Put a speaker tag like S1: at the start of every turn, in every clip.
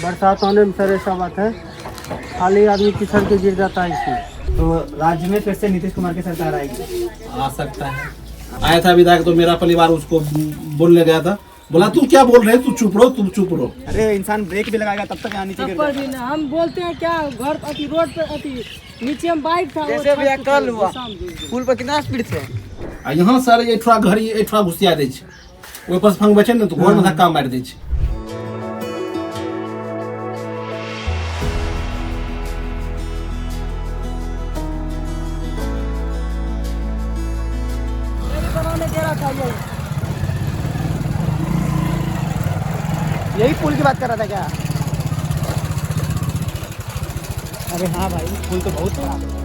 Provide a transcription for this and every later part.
S1: बरसात होने में सर ऐसा बात है, खाली आदमी पिछड़ के गिर जाता है इसमें।
S2: तो राज्य में फिर से नीतीश कुमार की सरकार आएगी?
S3: आ सकता है। आया था विधायक तो मेरा परिवार उसको बोलने गया था, बोला तू क्या बोल रहे, तू चुप रहो, तुम चुप रहो।
S2: अरे इंसान ब्रेक भी लगाएगा तब तक यहाँ नीचे गिर जाएगा।
S1: हम बोलते हैं क्या, घर अति रोड पे अति नीचे में बाइक था,
S2: जैसे भी कल हुआ पुल पर कितना स्पीड थे।
S3: आ यहाँ सर ये थोड़ा घर ये थोड़ा घुसिया दै छै, ओहि पर फंग बचे ने तो घर में धक्का मार दै छै।
S2: यही पुल की बात कर रहा था क्या? अरे हाँ भाई, पुल तो बहुत खराब है।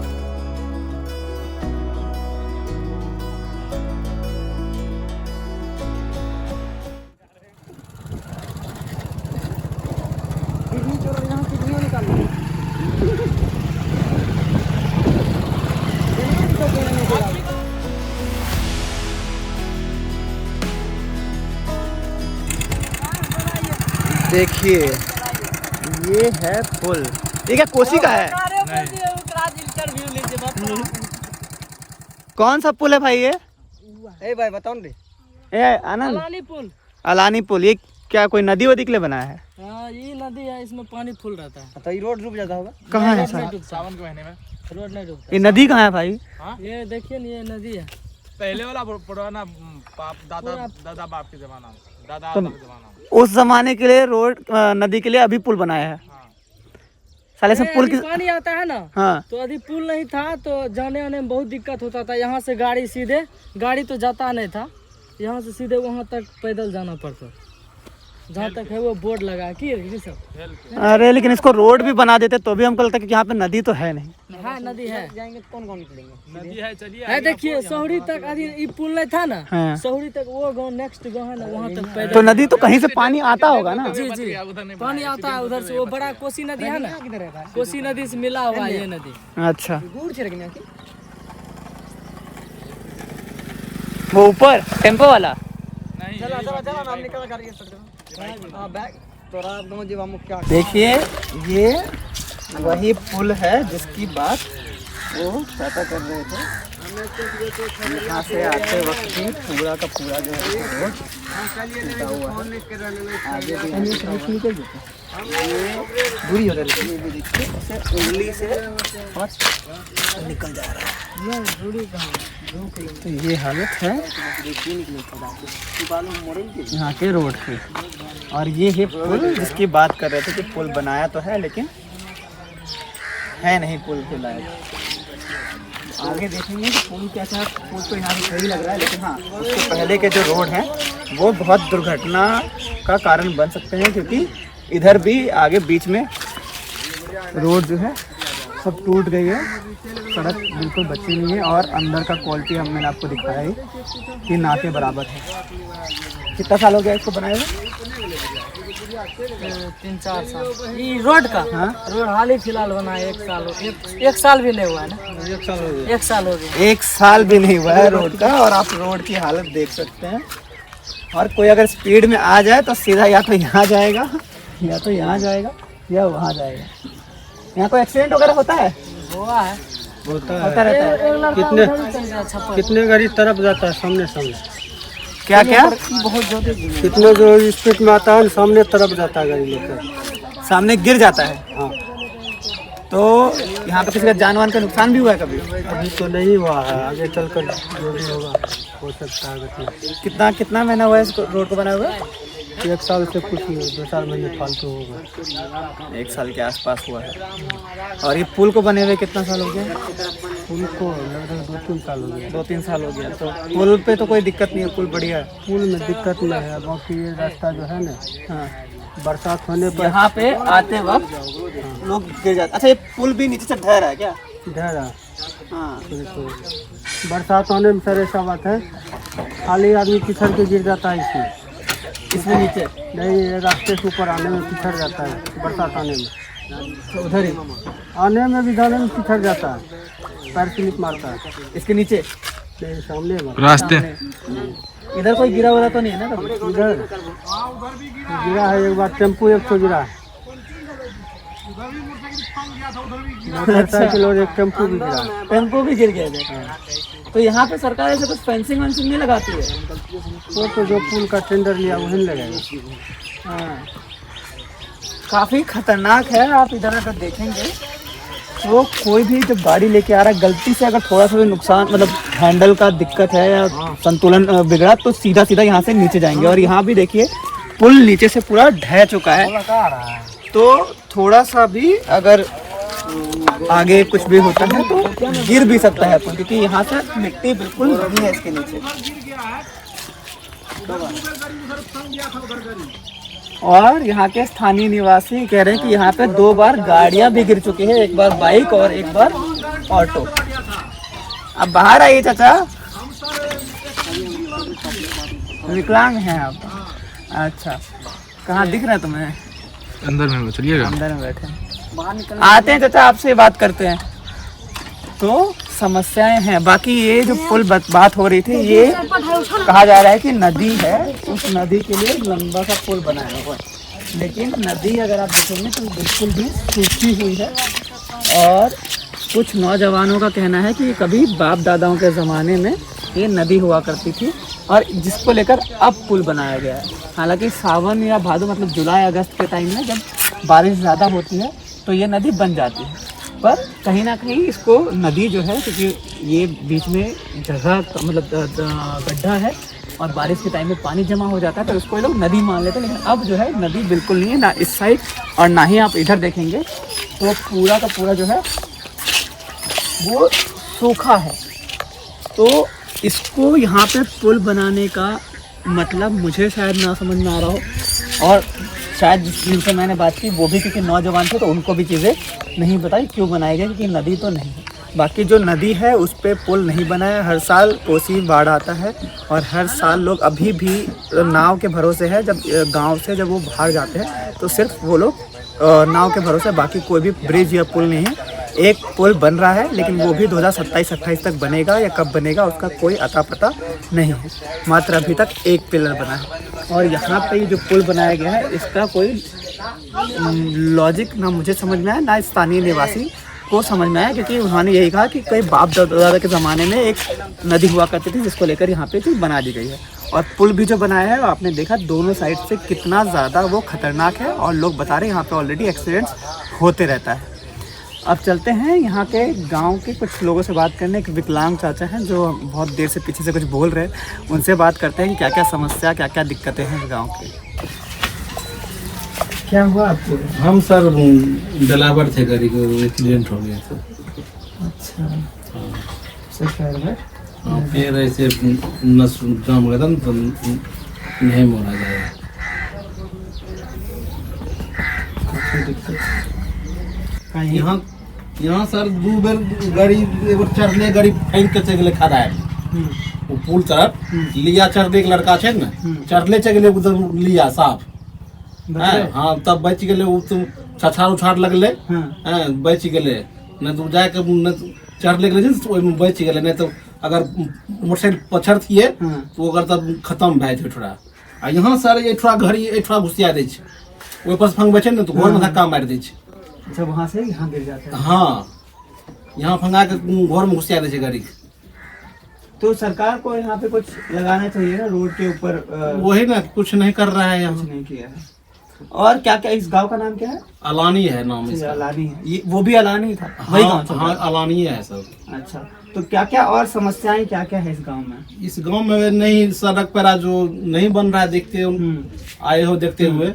S2: देखिए ये है पुल, ये क्या कोसी का है? कौन सा पुल है भाई ये? ए भाई बताओ ना। ए आनंद,
S1: अलानी पुल।
S2: अलानी पुल, ये क्या कोई नदी वदी के लिए बनाया है?
S1: हाँ ये नदी है, इसमें पानी फुल रहता है।
S2: तो ये रोड डूब जाता होगा। कहाँ है सर?
S1: सावन के महीने में रोड नहीं डूबता।
S2: ये नदी कहाँ है भाई?
S1: ये देखिए ना, ये नदी है।
S4: पहले वाला पुराना दादा बाप के जमाना, दादा
S2: तो
S4: के जमाना।
S2: उस जमाने के लिए रोड नदी के लिए अभी पुल बनाया है। साले से पुल की
S1: पानी आता है ना,
S2: हाँ
S1: तो अभी पुल नहीं था तो जाने आने में बहुत दिक्कत होता था। यहाँ से गाड़ी सीधे, गाड़ी तो जाता नहीं था, यहाँ से सीधे वहाँ तक पैदल जाना पड़ता, जहाँ तक है वो बोर्ड लगा कि सब।
S2: अरे लेकिन इसको रोड भी बना देते तो भी हमको लगता है कि यहाँ पे नदी तो है नहीं।
S1: हाँ नदी है,
S2: जाएंगे तो कौन कौन निकलेंगे?
S4: नदी है, चलिए
S1: है देखिए सोहरी तक। अभी ये पुल नहीं था ना,
S2: हाँ।
S1: सोहरी तक वो गाँव नेक्स्ट गाँव है ना, वहाँ तक पैदल।
S2: तो नदी तो कहीं से पानी आता होगा ना?
S1: जी जी, पानी आता है उधर से, वो बड़ा कोसी नदी है ना, कोसी नदी से मिला हुआ है ये नदी।
S2: अच्छा, वो ऊपर टेम्पो वाला। देखिए ये वही पुल है जिसकी बात वो पता कर रहे थे। यहाँ से आते वक्त ही पूरा का पूरा जो है रोड टूटा हुआ है। आगे भी दूरी हो रही है, उंगली से और निकल जा रहा है। तो ये हालत है यहाँ के रोड की। और ये है पुल जिसकी बात कर रहे थे कि पुल बनाया तो है लेकिन है नहीं पुल के लायक। आगे देखेंगे कि पुल कैसा है। पुल तो यहाँ से सही लग रहा है, लेकिन हाँ उसके पहले के जो रोड हैं वो बहुत दुर्घटना का कारण बन सकते हैं, क्योंकि इधर भी आगे बीच में रोड जो है सब टूट गई है, सड़क बिल्कुल बची नहीं है और अंदर का क्वालिटी मैंने आपको दिखाया है कि ना के बराबर है। कितना साल हो गया इसको बनाए हुए?
S1: 3-4 साल। ये रोड का?
S2: हाँ
S1: रोड हाल ही फिलहाल बना है, 1 साल एक साल भी नहीं हुआ है ना, 1 साल हो गया।
S2: 1 साल भी नहीं हुआ है रोड का, और आप रोड की हालत देख सकते हैं। और कोई अगर स्पीड में आ जाए तो सीधा या तो यहाँ जाएगा या तो यहाँ जाएगा या वहाँ जाएगा। यहाँ कोई एक्सीडेंट वगैरह होता है?
S1: हुआ है,
S2: होता रहता है।
S1: कितने गाड़ी तरफ जाता है, सामने सामने
S2: क्या क्या?
S1: बहुत ज्यादा
S4: कितने जो स्पीड में आता है सामने तरफ जाता है गाड़ी लेकर,
S2: सामने गिर जाता है।
S4: हाँ।
S2: तो यहाँ पे किसी का जानवर का नुकसान भी हुआ है कभी?
S4: अभी तो नहीं हुआ है, आगे चलकर जो भी होगा हो सकता है।
S2: कितना महीना हुआ है इस रोड को बनाए हुए?
S4: 1 साल से कुछ नहीं, 2-4 महीने फालतू होगा।
S2: 1 साल के आसपास हुआ है। और ये पुल को बने हुए कितना साल हो गया?
S4: पुल को लगभग 2-3 साल हो गया।
S2: 2-3 साल हो गया। तो पुल पे तो कोई दिक्कत नहीं है, पुल बढ़िया है।
S4: पुल में दिक्कत नहीं है, बाकी ये रास्ता जो है ना,
S2: हाँ
S4: बरसात होने पर
S2: यहाँ पे आते वक्त लोग गिर जाते। अच्छा ये पुल भी नीचे से ढह रहा है क्या?
S4: ढह रहा।
S2: हाँ
S4: बरसात होने में सर ऐसा बात है, खाली आदमी पिछड़ के गिर जाता है इसमें।
S2: इसमें नीचे
S4: नहीं, ये रास्ते से ऊपर आने में पिछड़ जाता है, बरसात आने में।
S2: तो उधर ही
S4: आने में भी जाने में पिछड़ जाता है, पैर स्लिप मारता है।
S2: इसके नीचे
S4: नहीं, सामने
S5: रास्ते
S2: इधर कोई गिरा हुआ तो नहीं है ना कभी?
S4: इधर गिरा है एक बार, टेम्पू 100 गिरा है। मोटरसाइकिल और एक टेम्पो भी गिरा।
S2: टेम्पो भी गिर गया था। तो यहाँ पे सरकार ऐसे कुछ फेंसिंग वेंसिंग नहीं लगाती है?
S4: वो तो जो पुल का टेंडर लिया वही लगेगा।
S2: हाँ। काफी खतरनाक है। आप इधर अगर देखेंगे तो कोई भी जब गाड़ी लेके आ रहा है, गलती से अगर थोड़ा सा भी नुकसान मतलब हैंडल का दिक्कत है या संतुलन बिगड़ा तो सीधा सीधा यहाँ से नीचे जाएंगे। और यहाँ भी देखिए पुल नीचे से पूरा ढह चुका है, तो थोड़ा सा भी अगर आगे कुछ भी होता है तो गिर भी सकता है पुल, क्योंकि यहाँ से मिट्टी बिल्कुल नहीं है इसके नीचे। और यहाँ के स्थानीय निवासी कह रहे हैं कि यहाँ पे 2 बार गाड़ियाँ भी गिर चुकी है, एक बार बाइक और एक बार ऑटो। अब बाहर आइए चाचा, विकलांग हैं आप? अच्छा, कहाँ दिख रहा है तुम्हें?
S5: अंदर में चलिएगा।
S2: अंदर में बैठे आते हैं चाचा, आपसे बात करते हैं। तो समस्याएं हैं। बाकी ये जो पुल बात हो रही थी, ये कहा जा रहा है कि नदी है, उस नदी के लिए लंबा सा पुल बनाया हुआ है, लेकिन नदी अगर आप देखेंगे तो बिल्कुल भी सूखी हुई है। और कुछ नौजवानों का कहना है कि कभी बाप दादाओं के ज़माने में ये नदी हुआ करती थी और जिसको लेकर अब पुल बनाया गया है। हालांकि सावन या भादो मतलब जुलाई अगस्त के टाइम में जब बारिश ज़्यादा होती है तो ये नदी बन जाती है, पर कहीं ना कहीं इसको नदी जो है, क्योंकि ये बीच में जगह मतलब गड्ढा है और बारिश के टाइम में पानी जमा हो जाता है तो उसको लोग नदी मान लेते हैं। लेकिन अब जो है नदी बिल्कुल नहीं है, ना इस साइड और ना ही आप इधर देखेंगे तो पूरा का पूरा जो है वो सूखा है। तो इसको यहाँ पे पुल बनाने का मतलब मुझे शायद ना समझ में आ रहा हो, और शायद जिनसे मैंने बात की वो भी क्योंकि नौजवान थे तो उनको भी चीज़ें नहीं बताई क्यों बनाई गई, क्योंकि नदी तो नहीं है। बाकी जो नदी है उस पर पुल नहीं बना है। हर साल कोसी बाढ़ आता है और हर साल लोग अभी भी नाव के भरोसे है। जब गांव से जब वो बाहर जाते हैं तो सिर्फ वो लोग नाव के भरोसे, बाकी कोई भी ब्रिज या पुल नहीं है। एक पुल बन रहा है लेकिन वो भी 2027-28 तक बनेगा या कब बनेगा उसका कोई अता पता नहीं है। मात्र अभी तक एक पिलर बना है। और यहाँ पे जो पुल बनाया गया है इसका कोई लॉजिक ना मुझे समझ में आया ना स्थानीय निवासी को समझ में आया, क्योंकि उन्होंने यही कहा कि कई बाप दादा के ज़माने में एक नदी हुआ करती थी जिसको लेकर यहाँ पे चीज़ बना दी गई है। और पुल भी जो बनाया है आपने देखा दोनों साइड से कितना ज़्यादा वो खतरनाक है, और लोग बता रहे हैं यहाँ पे ऑलरेडी एक्सीडेंट्स होते रहता है। अब चलते हैं यहाँ के गांव के कुछ लोगों से बात करने। एक विकलांग चाचा हैं जो बहुत देर से पीछे से कुछ बोल रहे हैं, उनसे बात करते हैं कि क्या क्या समस्या क्या क्या दिक्कतें हैं गांव की। क्या हुआ आपको?
S3: हम सर ड्राइवर थे, गाड़ी को एक्सीडेंट हो गया था।
S2: अच्छा, सर
S3: हाँ, फिर ऐसे नस जाम गया था ना तो नहीं मोड़ा जाएगा। यहाँ सर 2 बेर गाड़ी एगो चढ़ले गाड़ी फेंक के चल गए खड़ा है। वो पुल तरफ लिया चढ़ले एक लड़का है ना, चढ़ले चल गए उधर लिया साफ है। हाँ, तब बच गए। वो तो छछाड़ उछाड़ लगले बच गए, नहीं तो जाके चढ़ले गए बच गए। नहीं तो अगर मोटरसाइकिल पछड़ थिए तो अगर तब खत्म भए थे थोड़ा। आ यहाँ सर ये थोड़ा घड़ी थोड़ा घुसिया दे ओहि पर फंग बचे ना तो घर में धक्का मार दे।
S2: अच्छा, वहाँ से यहाँ गिर जाता है?
S3: हाँ, यहाँ फंगा के घर में घुसिया दे गाड़ी।
S2: तो सरकार को यहाँ पे कुछ लगाना चाहिए ना रोड के ऊपर।
S3: वही ना, कुछ नहीं कर रहा है यहाँ।
S2: कुछ नहीं किया है। और क्या क्या इस गांव का नाम क्या है?
S3: अलानी है नाम इसका।
S2: अलानी है ये, वो भी अलानी था? वही गांव था?
S3: हाँ, अलानी है सब।
S2: अच्छा, तो क्या क्या और समस्याएं क्या क्या है इस गांव में?
S3: इस गांव में नहीं सड़क पर जो नहीं बन रहा है, देखते आए हो देखते हुए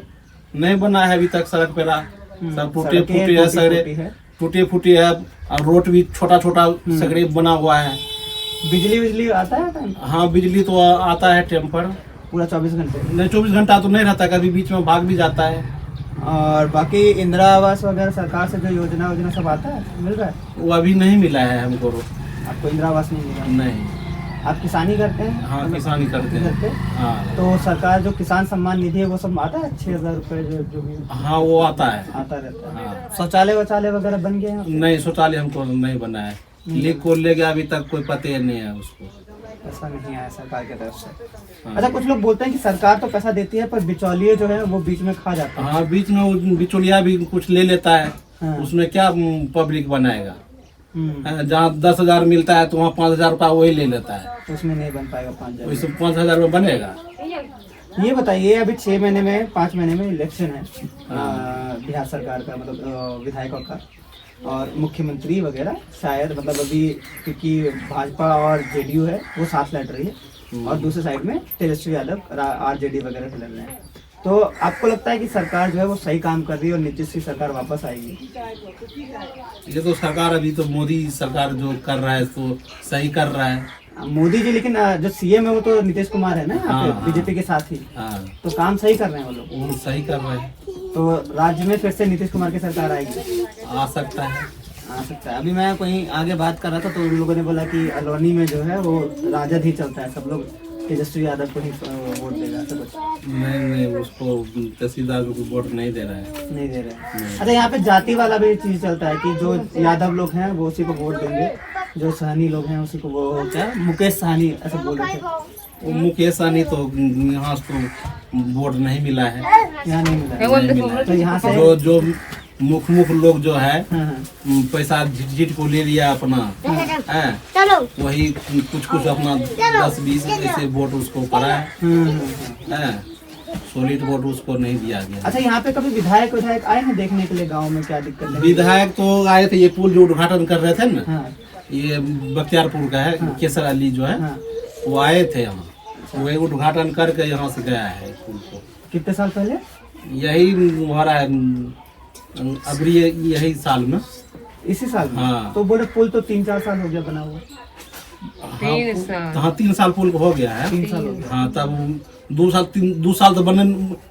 S3: नहीं बना है अभी तक सड़क पर। सब टूटे फूटे है, सगरे टूटे फूटे है। और रोड भी छोटा छोटा सगरे बना हुआ है।
S2: बिजली आता है?
S3: हाँ, बिजली तो आता है टेम्पर
S2: पूरा 24 घंटे?
S3: नहीं, 24 घंटा तो नहीं रहता, कभी बीच में भाग भी जाता है।
S2: और बाकी इंदिरा आवास वगैरह सरकार से जो योजना सब आता है, मिल रहा है?
S3: वो अभी नहीं मिला है हमको।
S2: आपको इंदिरा आवास नहीं मिला?
S3: नहीं।
S2: आप किसानी करते हैं?
S3: हाँ, किसानी करते हैं। हाँ,
S2: तो सरकार जो किसान सम्मान निधि है वो सब आता है? 6,000 रुपए जो भी
S3: हाँ वो आता है।
S2: आता रहता है।
S3: हाँ।
S2: शौचालय वौचालय वगैरह बन गए हैं?
S3: नहीं, शौचालय हमको नहीं बना है। लीक को ले गया, अभी तक कोई पता नहीं है उसको।
S2: ऐसा नहीं आया सरकार की तरफ से?
S3: हाँ।
S2: अच्छा, कुछ लोग बोलते हैं कि सरकार तो पैसा देती है पर बिचौलिए जो है वो बीच में खा जाता है।
S3: हाँ, बीच में वो बिचौलिया भी कुछ ले लेता है।
S4: हाँ।
S3: उसमें क्या पब्लिक बनाएगा?
S4: हम्म,
S3: जहाँ 10,000 मिलता है तो वहाँ 5,000 रुपया वही ले लेता है।
S4: उसमें नहीं बन पाएगा 5,000।
S3: वैसे 5,000 में बनेगा?
S4: ये बताइए, अभी 6 महीने में 5 महीने में इलेक्शन है बिहार सरकार का, मतलब विधायकों का और मुख्यमंत्री वगैरह शायद, मतलब अभी क्योंकि भाजपा और जेडीयू है वो साथ लड़ रही है और दूसरे साइड में तेजस्वी यादव आरजेडी वगैरह से लड़ रहे हैं। तो आपको लगता है कि सरकार जो है वो सही काम कर रही है और नीतीश की सरकार वापस आएगी?
S3: ये तो सरकार, अभी तो मोदी सरकार जो कर रहा है तो सही कर रहा है।
S4: मोदी जी, लेकिन जो सीएम है वो तो नीतीश कुमार है ना, यहाँ पे
S3: हाँ,
S4: बीजेपी के साथ ही,
S3: हाँ,
S4: तो काम सही कर रहे हैं वो लोग।
S3: वो सही कर रहे हैं।
S4: तो राज्य में फिर से नीतीश कुमार की सरकार आएगी?
S3: आ सकता है।
S4: आ सकता है। अभी मैं कहीं आगे बात कर रहा था तो उन लोगों ने बोला कि अलौनी में जो है वो राजद ही चलता है, सब लोग तेजस्वी यादव को ही वोट देगा, सब कुछ
S3: नहीं, उसको तहसीलदार को वोट नहीं दे रहा है।
S4: नहीं दे रहे हैं। अच्छा, यहाँ पे जाति वाला भी चीज चलता है कि जो यादव लोग हैं वो उसी को वोट देंगे, जो सहनी लोग हैं उसी को, वो क्या मुकेश सहनी ऐसे बोल रहे थे।
S3: वो मुकेश सहनी तो यहाँ तो वोट नहीं मिला है।
S4: यहाँ नहीं मिला है।
S3: नहीं मिला है।
S4: तो यहाँ से
S3: जो मुख लोग जो है
S4: हाँ, हाँ।
S3: पैसा जीत को ले लिया अपना, है वही कुछ अपना 10-20 ऐसे वोट उसको पड़ा है, सॉलिड वोट उसको नहीं दिया गया।
S4: अच्छा, यहाँ पे कभी विधायक आए हैं देखने के लिए गांव में क्या दिक्कत है?
S3: विधायक तो आए थे, ये पुल जो उद्घाटन कर रहे थे ना,
S4: हाँ,
S3: ये बख्तियारपुर का है, केसर अली जो है,
S4: हाँ।
S3: वो आए थे यहाँ, वो उद्घाटन करके यहाँ से गया है पुल को।
S4: कितने साल पहले?
S3: यही हो रहा है अभी यही साल में।
S4: इसी साल में?
S3: हाँ।
S4: तो बोले पुल तो 3-4 साल हो गया बना हुआ।
S3: हाँ 3 साल पुल को हो गया है।
S4: 3 साल हो गया।
S3: हाँ, तब 2 साल तो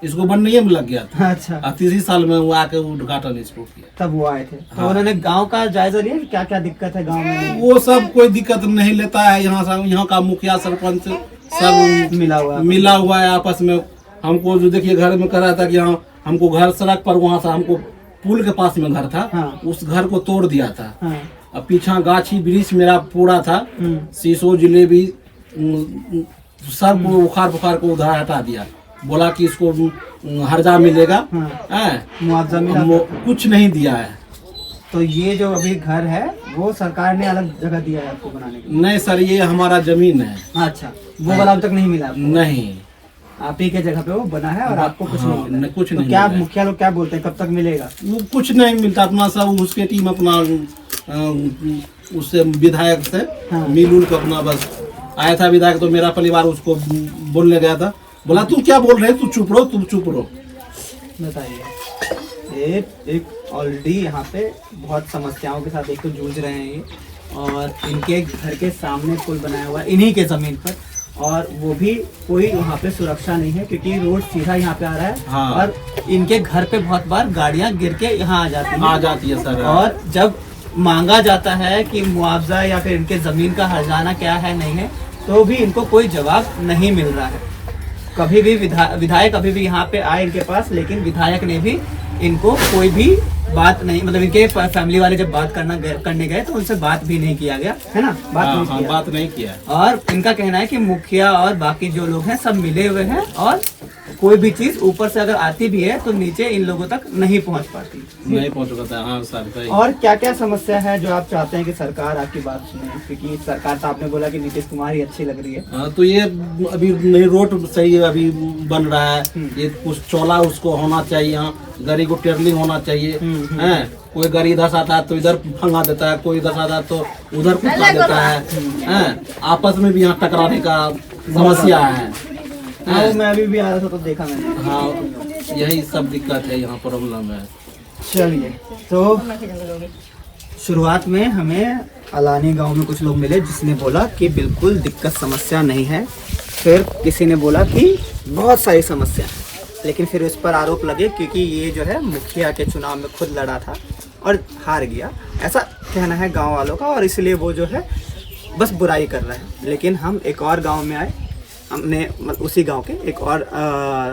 S3: इसको बनने में लग गया था।
S4: अच्छा,
S3: और 3 साल में वो आके उद्घाटन इसको किया।
S4: तब वो आए थे तो उन्होंने गांव का जायजा लिया कि क्या क्या दिक्कत है गांव में?
S3: वो सब कोई दिक्कत नहीं लेता है। यहाँ का मुखिया सरपंच सब मिला हुआ है आपस में। हमको जो देखिए घर में कह रहा था कि यहाँ हमको घर सड़क पर, वहाँ से हमको पुल के पास में घर था,
S4: हाँ।
S3: उस घर को तोड़ दिया था।
S4: हाँ।
S3: अब पीछा गाछी वृक्ष मेरा पूरा था, शीशो जिलेबी सब बुखार को उधर हटा दिया। बोला कि इसको हर्जा मिलेगा,
S4: मुआवजा मिला,
S3: कुछ नहीं दिया है।
S4: तो ये जो अभी घर है वो सरकार ने अलग जगह दिया है आपको बनाने के लिए?
S3: नहीं सर, ये हमारा जमीन है।
S4: अच्छा, वो वाला अब तक नहीं मिला आपको?
S3: नहीं,
S4: आप ही के जगह पे वो बना है और आपको कुछ नहीं मिला?
S3: कुछ
S4: तो
S3: नहीं
S4: क्या
S3: मिला है।
S4: मुखिया लोग क्या बोलते हैं, कब तक मिलेगा?
S3: वो कुछ नहीं मिलता अपना सब, उसके टीम अपना उससे विधायक से मिल के अपना बस आया था। विधायक तो मेरा परिवार उसको बोलने गया था, बोला तू क्या बोल रहे, तू चुप रहो।
S4: बताइए, एक ऑलरेडी यहाँ पे बहुत समस्याओं के साथ एक तो जूझ रहे हैं ये, और इनके घर के सामने पुल बनाया हुआ है इन्हीं के जमीन पर, और वो भी कोई वहाँ पे सुरक्षा नहीं है क्योंकि रोड सीधा यहाँ पे आ रहा है।
S3: हाँ।
S4: और इनके घर पे बहुत बार गाड़ियाँ गिर के यहाँ आ जाती है
S3: सर।
S4: और जब मांगा जाता है कि मुआवजा या फिर इनके जमीन का हर्जाना क्या है नहीं है, तो भी इनको कोई जवाब नहीं मिल रहा है। कभी भी विधायक अभी भी यहाँ पे आए इनके पास, लेकिन विधायक ने भी इनको कोई भी बात नहीं, मतलब इनके फैमिली वाले जब बात करने गए तो उनसे बात भी नहीं किया गया, है ना? बात नहीं किया। और इनका कहना है कि मुखिया और बाकी जो लोग हैं सब मिले हुए हैं, और कोई भी चीज ऊपर से अगर आती भी है तो नीचे इन लोगों तक नहीं पहुंच पाती।
S3: हाँ सर।
S4: और क्या क्या समस्या है जो आप चाहते हैं कि सरकार आपकी बात सुने? क्योंकि सरकार तो आपने बोला कि नीतीश कुमार ही अच्छी लग रही है।
S3: हाँ, तो ये अभी नहीं, रोड सही अभी बन रहा है, ये कुछ चौला उसको होना चाहिए, यहाँ गाड़ी को टेरलिंग होना चाहिए। है कोई गाड़ी इधर से आता है तो इधर फंगा देता है, कोई इधर से आता है तो उधर कुचला देता है। आपस में भी यहाँ टकराने का समस्या है।
S4: हाँ, मैं अभी भी आ रहा था तो देखा मैंने।
S3: हाँ, यही सब दिक्कत है, यहाँ प्रॉब्लम है।
S4: चलिए, तो शुरुआत में हमें अलानी गांव में कुछ लोग मिले जिसने बोला कि बिल्कुल दिक्कत समस्या नहीं है, फिर किसी ने बोला कि बहुत सारी समस्या है, लेकिन फिर उस पर आरोप लगे क्योंकि ये जो है मुखिया के चुनाव में खुद लड़ा था और हार गया, ऐसा कहना है गांव वालों का, और इसलिए वो जो है बस बुराई कर रहा है। लेकिन हम एक और गांव में आए, हमने उसी गांव के एक और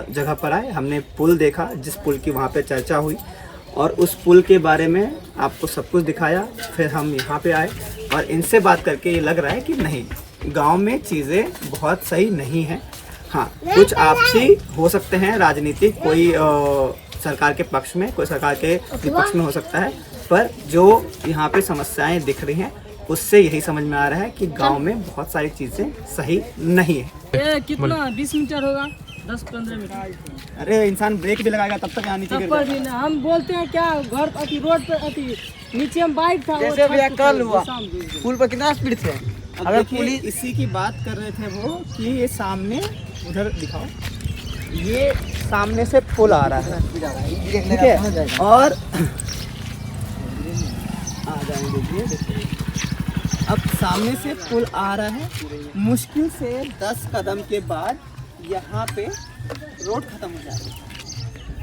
S4: जगह पर आए, हमने पुल देखा जिस पुल की वहाँ पे चर्चा हुई, और उस पुल के बारे में आपको सब कुछ दिखाया। फिर हम यहाँ पे आए और इनसे बात करके ये लग रहा है कि नहीं, गांव में चीज़ें बहुत सही नहीं हैं। हाँ, कुछ आपसी हो सकते हैं राजनीतिक कोई सरकार के पक्ष में, कोई सरकार के विपक्ष में हो सकता है, पर जो यहाँ पे समस्याएं दिख रही हैं उससे यही समझ में आ रहा है कि गांव में बहुत सारी चीज़ें सही नहीं है।
S1: ये कितना 20 मीटर होगा, 10-15 मीटर।
S4: अरे इंसान ब्रेक भी लगाएगा तब तक यहाँ नीचे गिर
S1: तब पर
S4: जाएगा।
S1: भी ना, हम बोलते हैं क्या, घर अति रोड पे अति नीचे हम बाइक था,
S2: जैसे भैया कल हुआ पुल पर कितना स्पीड थे।
S4: अब
S2: अगर
S4: देखिए,
S2: पुलिस
S4: इसी की बात कर रहे थे वो कि ये सामने, उधर दिखाओ, ये सामने से पुल आ रहा है, ठीक है, और आ जाएंगे देखिए, अब सामने से पुल आ रहा है, मुश्किल से 10 कदम के बाद यहाँ पे रोड खत्म हो जाएगी।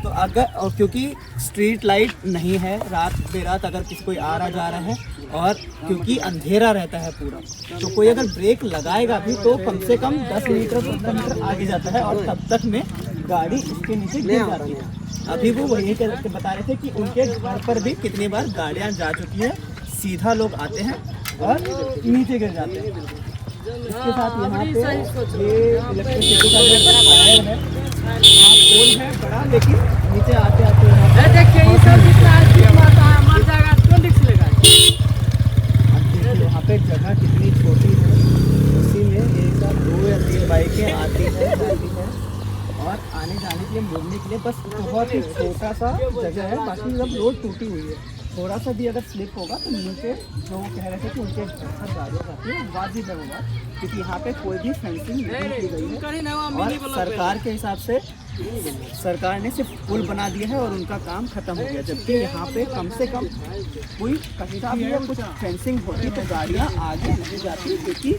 S4: तो अगर, और क्योंकि स्ट्रीट लाइट नहीं है, रात बेरात अगर किसी कोई आ रहा जा रहा है, और क्योंकि अंधेरा रहता है पूरा, तो कोई अगर ब्रेक लगाएगा भी तो कम से कम 10 मीटर 15 मीटर आगे जाता है, और तब तक में गाड़ी इसके नीचे गिर जाती है। अभी वो वही करके बता रहे थे कि उनके घर पर भी कितनी बार गाड़ियाँ जा चुकी हैं, सीधा लोग आते हैं और नीचे गिर जाते हैं। इसके साथ यहाँ पे ये इलेक्ट्रिसिटी का जो वायर है, यहाँ पोल है बड़ा, लेकिन नीचे आते आते
S1: देखिए ये सब जितना स्पीड मारता है मर जाएगा, क्यों रिस्क लेगा।
S4: यहाँ पे जगह कितनी छोटी है, उसी में एक साथ 2 या 3 बाइकें आती है जाती है, और आने जाने के लिए, मुड़ने के लिए बस बहुत ही छोटा सा जगह है, बाकी सब रोड टूटी हुई है। थोड़ा सा भी अगर स्लिप होगा तो नीचे जो कह रहे थे कि उनके घर पर गाड़ियाँ जाती है, वाजिब है होगा, क्योंकि यहाँ पे कोई भी फेंसिंग नहीं की गई है, और सरकार के हिसाब से सरकार ने सिर्फ पुल बना दिया है और उनका काम खत्म हो गया। जबकि यहाँ पे कम से कम कोई कच्चा भी या कुछ फेंसिंग होती तो गाड़ियाँ आगे नहीं जाती, क्योंकि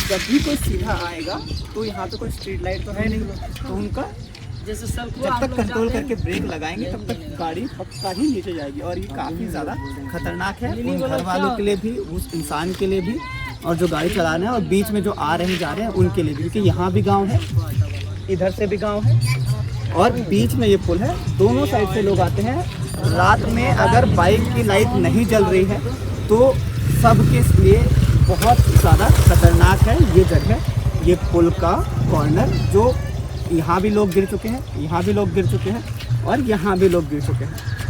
S4: जब भी कोई सीधा आएगा तो यहाँ पे कोई स्ट्रीट लाइट तो है नहीं, तो उनका
S1: जैसे सब
S4: जब तक कंट्रोल करके ब्रेक लगाएंगे तब तक गाड़ी पक्का ही नीचे जाएगी, और ये काफ़ी ज़्यादा खतरनाक है उन घर वालों के लिए भी, उस इंसान के लिए भी, और जो गाड़ी चला रहे हैं और बीच में जो आ रहे हैं जा रहे हैं उनके लिए भी, क्योंकि यहाँ भी गांव है, इधर से भी गांव है, और बीच में ये पुल है, दोनों साइड से लोग आते हैं। रात में अगर बाइक की लाइट नहीं जल रही है तो सबके लिए बहुत ज़्यादा खतरनाक है ये जगह, ये पुल का कॉर्नर, जो यहाँ भी लोग गिर चुके हैं, यहाँ भी लोग गिर चुके हैं, और यहाँ भी लोग गिर चुके हैं।